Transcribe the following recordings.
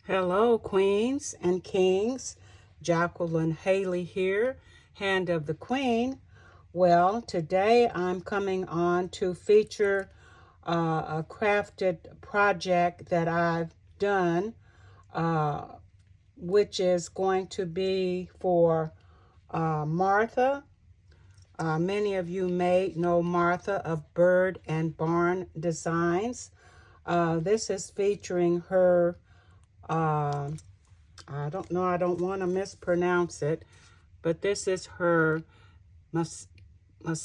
Hello, queens and kings. Jacqueline Haley here, Hand of the Queen. Well, today I'm coming on to feature a crafted project that I've done, which is going to be for Martha. Many of you may know Martha of Bird and Barn Designs. This is featuring her I don't know, I don't want to mispronounce it, but this is her MAISON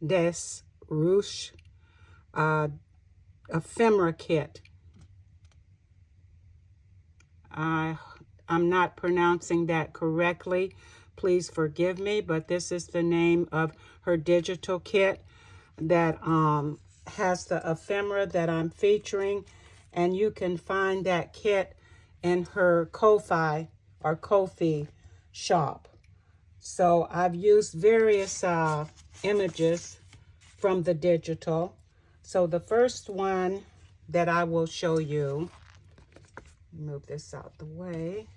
des RUCHES Ephemera kit. I'm not pronouncing that correctly. Please forgive me, but this is the name of her digital kit that has the ephemera that I'm featuring, and you can find that kit in her Ko-Fi or Ko-Fi shop. So I've used various images from the digital. So the first one that I will show you, move this out the way.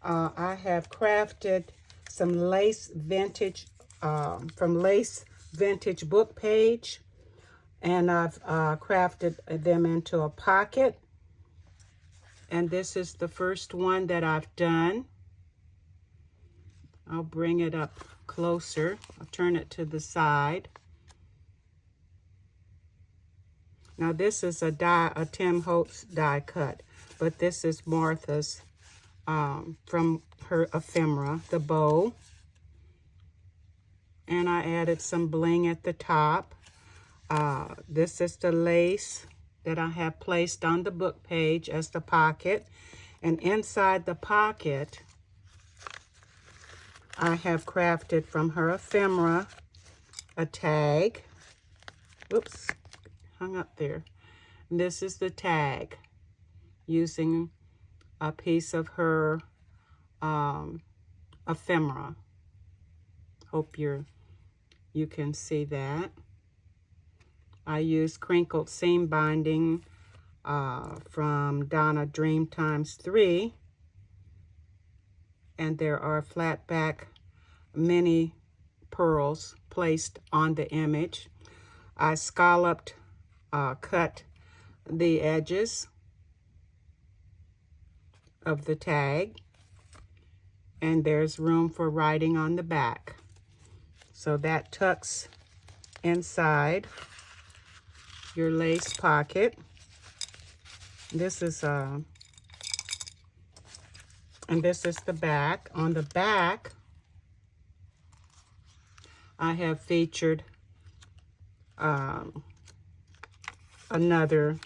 I have crafted some lace vintage from Lace Vintage Book Page, and I've crafted them into a pocket. And this is the first one that I've done. I'll bring it up closer. I'll turn it to the side. Now this is a Tim Holtz die cut, but this is Martha's from her ephemera, the bow. And I added some bling at the top. This is the lace that I have placed on the book page as the pocket. And inside the pocket, I have crafted from her ephemera a tag. Oops, hung up there. And this is the tag using a piece of her ephemera. Hope you can see that. I use crinkled seam binding from Donna Dream Times 3. And there are flat back mini pearls placed on the image. I scalloped, cut the edges of the tag. And there's room for writing on the back. So that tucks inside your lace pocket. This is and this is the back. On the back, I have featured another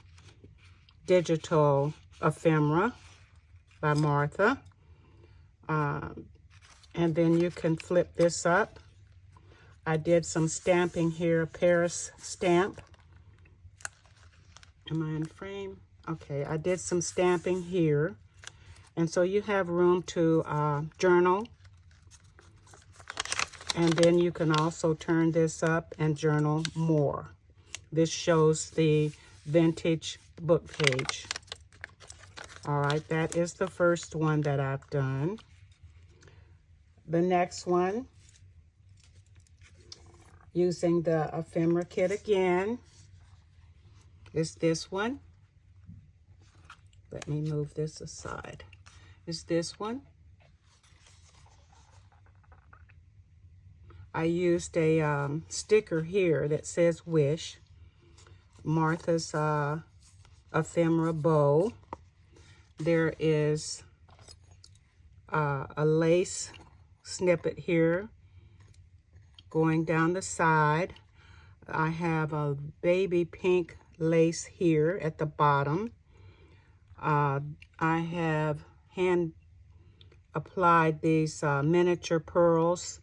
digital ephemera by Martha. And then you can flip this up. I did some stamping here, a Paris stamp. Am I in frame? Okay, I did some stamping here. And so you have room to journal. And then you can also turn this up and journal more. This shows the vintage book page. All right, that is the first one that I've done. The next one, using the ephemera kit again, is this one. Let me move this aside. Is this one. I used a sticker here that says Wish. Martha's ephemera bow. There is a lace snippet here going down the side. I have a baby pink lace here at the bottom. I have hand applied these miniature pearls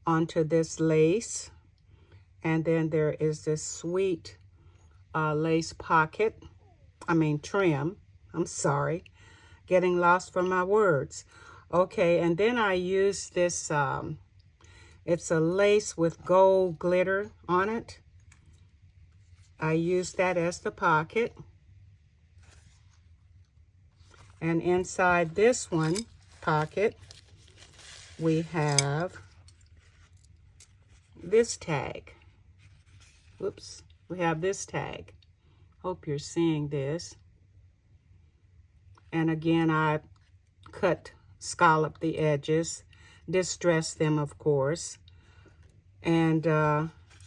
onto this lace. And then there is this sweet lace pocket. Trim. I'm sorry. Getting lost for my words. Okay, and then I use this, it's a lace with gold glitter on it. I use that as the pocket. And inside this one pocket, we have this tag. Whoops, we have this tag. Hope you're seeing this. And again, I scalloped the edges, distressed them, of course. And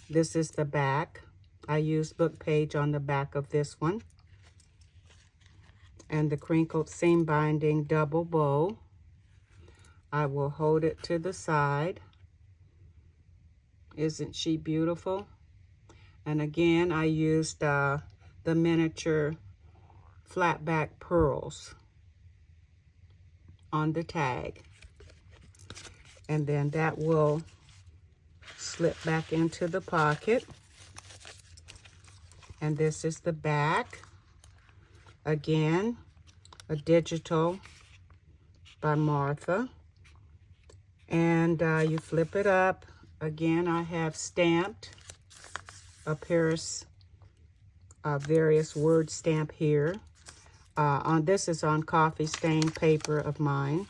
this is the back. I used book page on the back of this one. And the crinkled seam binding double bow. I will hold it to the side. Isn't she beautiful? And again, I used the miniature flat back pearls on the tag. And then that will slip back into the pocket. And this is the back. Again, a digital by Martha. And you flip it up. Again, I have stamped a Paris various word stamp here. This is on coffee stained paper of mine.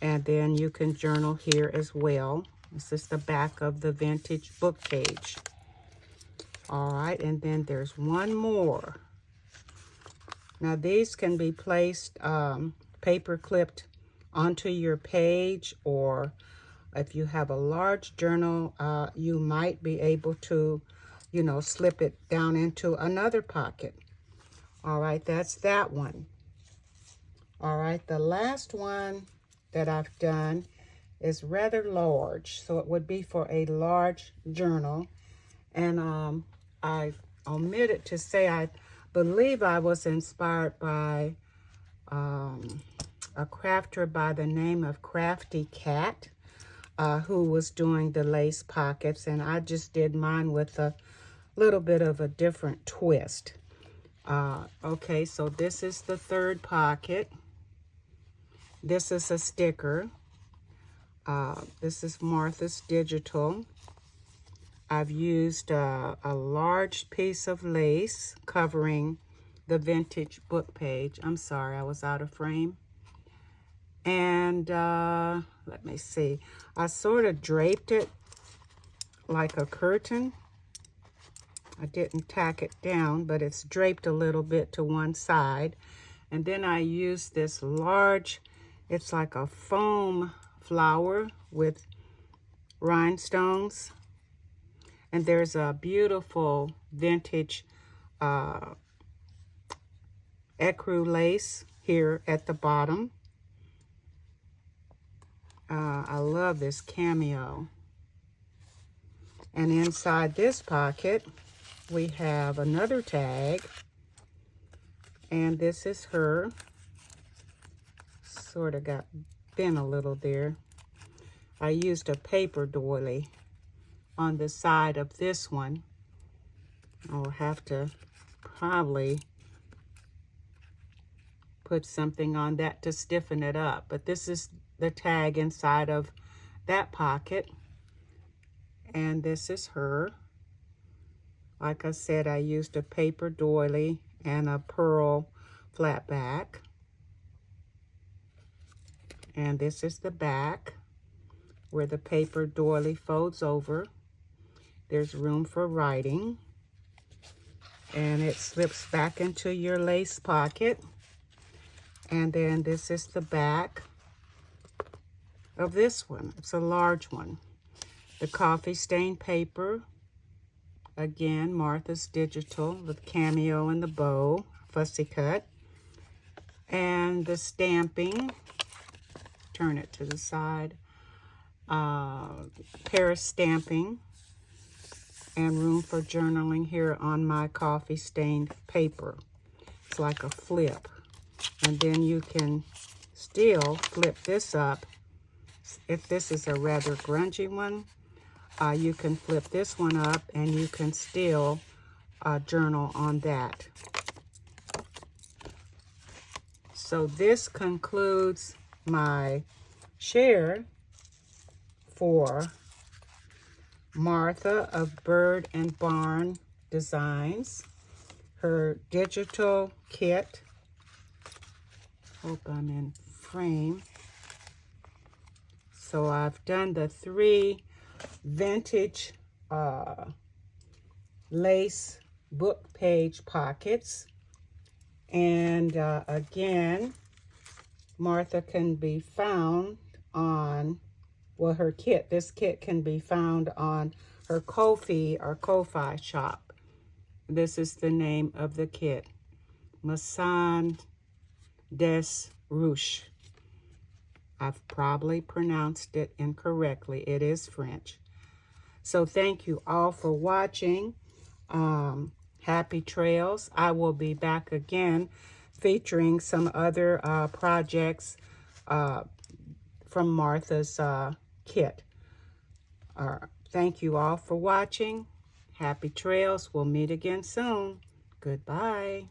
And then you can journal here as well. This is the back of the vintage book page. All right, and then there's one more. Now these can be placed paper clipped onto your page, or if you have a large journal, you might be able to, you know, slip it down into another pocket. All right, that's that one. All right, the last one that I've done is rather large, so it would be for a large journal. And I omitted to say, I believe I was inspired by a crafter by the name of Crafty Cat, who was doing the lace pockets, and I just did mine with a little bit of a different twist. Okay, so this is the third pocket. This is a sticker. This is Martha's Digital. I've used a large piece of lace covering the vintage book page. I'm sorry, I was out of frame. And let me see. I sort of draped it like a curtain. I didn't tack it down, but it's draped a little bit to one side. And then I used this large, it's like a foam flower with rhinestones. And there's a beautiful vintage ecru lace here at the bottom. I love this cameo. And inside this pocket, we have another tag. And this is her. Sort of got bent a little there. I used a paper doily on the side of this one. I'll have to probably put something on that to stiffen it up. But this is the tag inside of that pocket. And this is her. Like I said, I used a paper doily and a pearl flat back. And this is the back where the paper doily folds over. There's room for writing. And it slips back into your lace pocket. And then this is the back of this one. It's a large one. The coffee stained paper. Again, Martha's Digital with cameo and the bow, fussy cut. And the stamping. Turn it to the side. Paris stamping. And room for journaling here on my coffee stained paper. It's like a flip. And then you can still flip this up. If this is a rather grungy one, you can flip this one up and you can still journal on that. So this concludes my share for Martha of Bird and Barn Designs, her digital kit Hope I'm in frame. So I've done the 3 vintage lace book page pockets. And again, Martha can be found on, well, her kit. This kit can be found on her Ko-fi or Ko-fi shop. This is the name of the kit. MAISON des RUCHES. I've probably pronounced it incorrectly. It is French. So thank you all for watching. Happy trails. I will be back again featuring some other projects from Martha's kit. Thank you all for watching. Happy trails. We'll meet again soon. Goodbye.